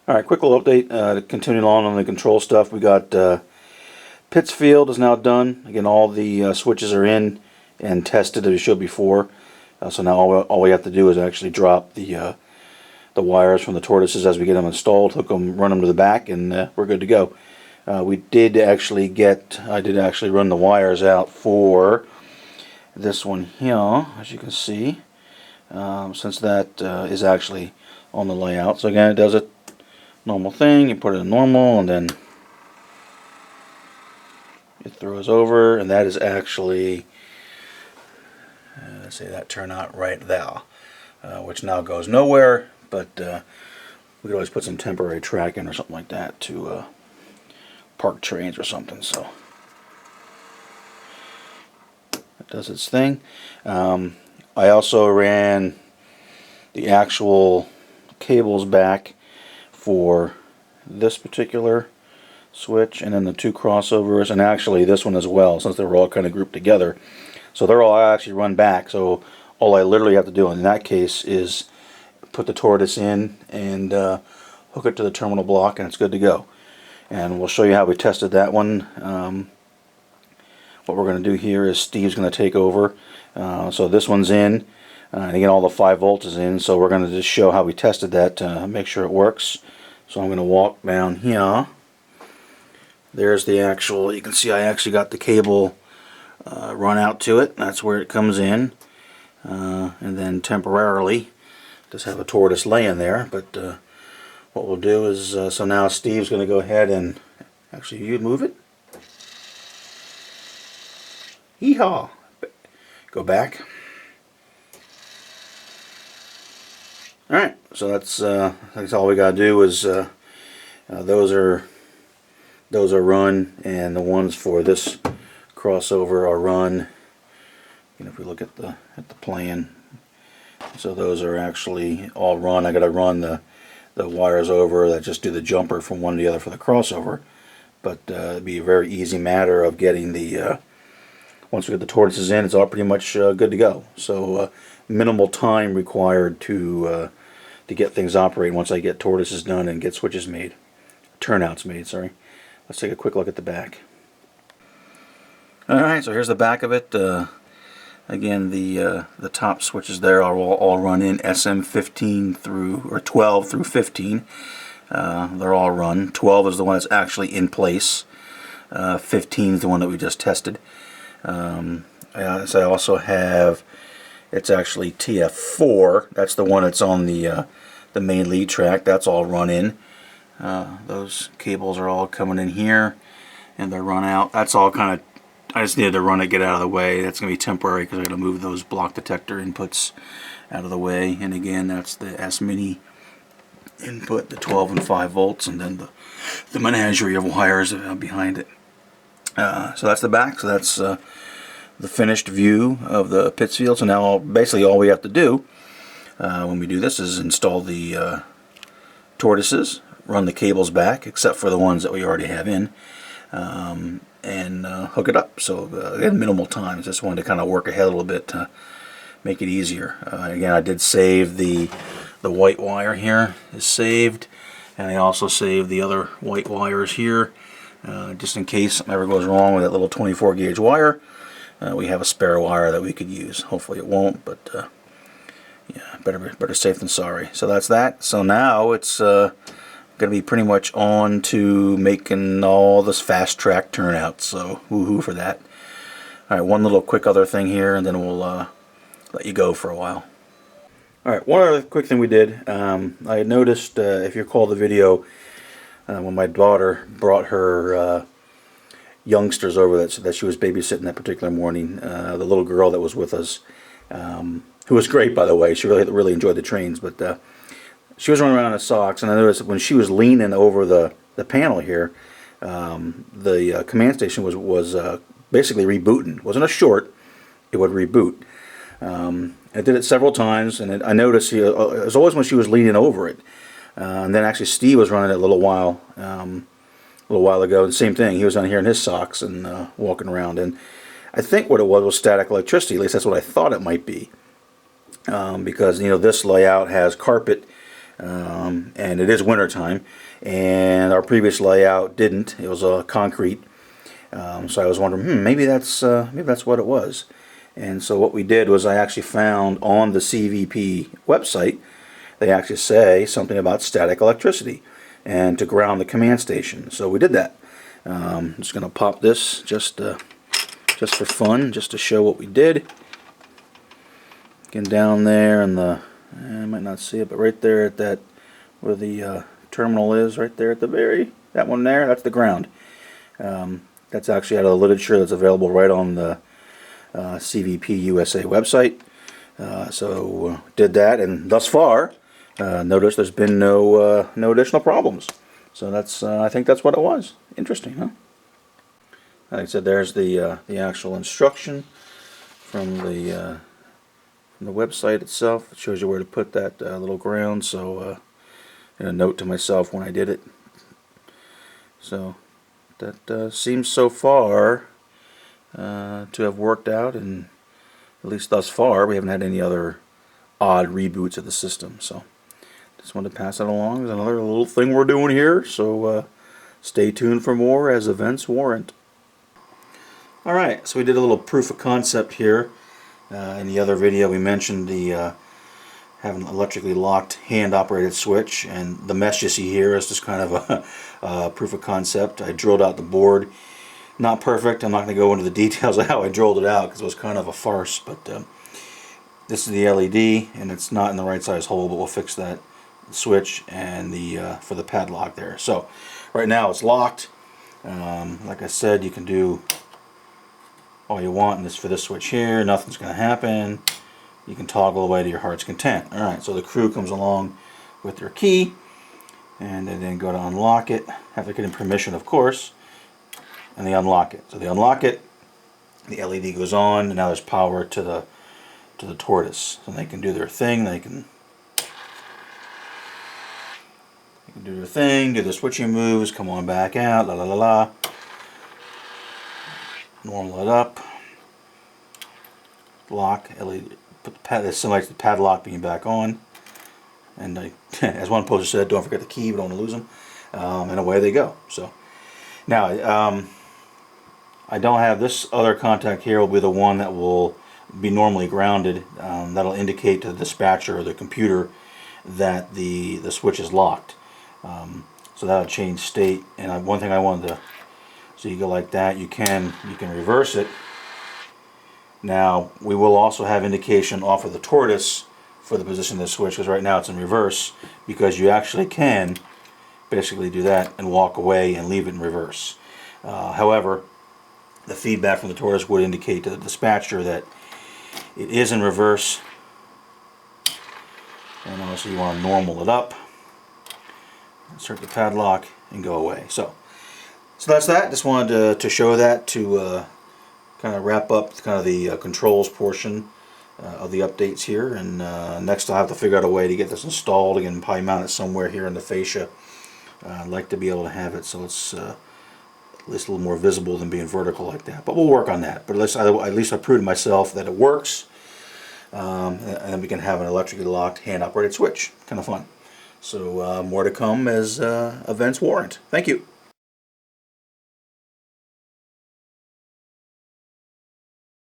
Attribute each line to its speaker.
Speaker 1: Alright, quick little update, continuing on the control stuff. We got Pittsfield is now done. Again, all the switches are in and tested as we showed before. So now all we have to do is actually drop the wires from the tortoises as we get them installed, hook them, run them to the back, and we're good to go. I did actually run the wires out for this one here, as you can see, since that is actually on the layout. So again, it does a normal thing. You put it in normal, and then it throws over, and that is actually, let's say that turnout right there, which now goes nowhere, but we could always put some temporary track in or something like that to park trains or something. So it does its thing. I also ran the actual cables back for this particular switch, and then the two crossovers, and actually this one as well, since they were all kind of grouped together. So they're all actually run back. So all I literally have to do in that case is put the tortoise in and hook it to the terminal block, and it's good to go. And we'll show you how we tested that one. What we're going to do here is Steve's going to take over. So this one's in, and again all the 5 volts is in, so we're going to just show how we tested that to make sure it works. So I'm going to walk down here. There's the actual, you can see I actually got the cable run out to it. That's where it comes in. And then temporarily just have a tortoise laying there. But what we'll do is, so now Steve's going to go ahead and, actually you move it. Yeehaw! Go back. Alright, so that's all we got to do is those are run, and the ones for this crossover are run. You know, if we look at the plan, so those are actually all run. I got to run the wires over that just do the jumper from one to the other for the crossover, but it'd be a very easy matter of getting the once we get the tortoises in, it's all pretty much good to go. So minimal time required to get things operating once I get tortoises done and get switches made, turnouts made. Sorry. Let's take a quick look at the back. Alright, so here's the back of it. Again, the top switches there are all run in SM15 through, or 12 through 15. They're all run. 12 is the one that's actually in place. 15 is the one that we just tested. I also have, it's actually TF4. That's the one that's on the main lead track. That's all run in. Those cables are all coming in here, and they're run out. That's all kind of, I just needed to run it, get out of the way. That's going to be temporary because I'm going to move those block detector inputs out of the way. And again, that's the S-Mini input, the 12 and 5 volts, and then the menagerie of wires behind it. So that's the back. So that's the finished view of the Pittsfield. So now basically all we have to do when we do this is install the tortoises, run the cables back, except for the ones that we already have in, and hook it up. So again, minimal time. Just wanted to kind of work ahead a little bit to make it easier. Again, I did save the white wire here is saved, and I also saved the other white wires here, just in case something ever goes wrong with that little 24 gauge wire. We have a spare wire that we could use. Hopefully it won't, but yeah, better safe than sorry. So that's that. So now it's going to be pretty much on to making all this fast track turnouts. So woohoo for that. All right, one little quick other thing here, and then we'll let you go for a while. All right, one other quick thing we did. I had noticed, if you recall the video, when my daughter brought her youngsters over that she was babysitting that particular morning, the little girl that was with us, who was great, by the way. She really enjoyed the trains, but she was running around in socks, and I noticed when she was leaning over the panel here, the command station was basically rebooting. It wasn't a short, it would reboot. I did it several times, and I noticed it was always when she was leaning over it. And then actually Steve was running it a little while ago, and same thing. He was on here in his socks and walking around, and I think what it was static electricity. At least that's what I thought it might be, because you know this layout has carpet and it is winter time, and our previous layout didn't. It was concrete, so I was wondering, maybe that's what it was. And so what we did was I actually found on the CVP website, they actually say something about static electricity and to ground the command station. So we did that. I'm just going to pop this just for fun, just to show what we did. Getting down there in the, I might not see it, but right there at that, where the terminal is, right there at the that one there, that's the ground. That's actually out of the literature that's available right on the CVP USA website. So did that, and thus far, notice there's been no additional problems. So that's I think that's what it was. Interesting, huh? Like I said, there's the actual instruction from the website itself. It shows you where to put that little ground. So and a note to myself when I did it. So that seems so far to have worked out, and at least thus far we haven't had any other odd reboots of the system. So just wanted to pass that along as another little thing we're doing here. So stay tuned for more as events warrant. Alright, so we did a little proof of concept here. In the other video we mentioned the having an electrically locked hand operated switch, and the mesh you see here is just kind of a proof of concept. I drilled out the board. Not perfect. I'm not going to go into the details of how I drilled it out because it was kind of a farce, but this is the LED, and it's not in the right size hole, but we'll fix that switch and the for the padlock there. So right now it's locked. Like I said, you can do all you want in this for this switch here. Nothing's going to happen. You can toggle away to your heart's content. Alright, so the crew comes along with their key, and they then go to unlock it. Have to get in permission, of course, and they unlock it. So they unlock it, the LED goes on, and now there's power to the tortoise. So they can do their thing. They can do their thing, do their switching moves, come on back out, la la la la. Normal it up. Lock, LED, this simulates the padlock being back on. And as one poster said, don't forget the key, we don't want to lose them. And away they go. So now I don't have this other contact here. Will be the one that will be normally grounded. That'll indicate to the dispatcher or the computer that the switch is locked. So that'll change state. And one thing I wanted to, so you go like that. You can reverse it. Now we will also have indication off of the tortoise for the position of the switch, because right now it's in reverse, because you actually can basically do that and walk away and leave it in reverse. However, the feedback from the tortoise would indicate to the dispatcher that it is in reverse, and also you want to normal it up, insert the padlock, and go away. So that's that. Just wanted to show that to kind of wrap up kind of the controls portion of the updates here, and next I'll have to figure out a way to get this installed again, probably mount it somewhere here in the fascia. I'd like to be able to have it so it's at least a little more visible than being vertical like that, but we'll work on that. But at least I proved to myself that it works, and then we can have an electrically locked hand operated switch. Kind of fun. So more to come as events warrant. Thank you.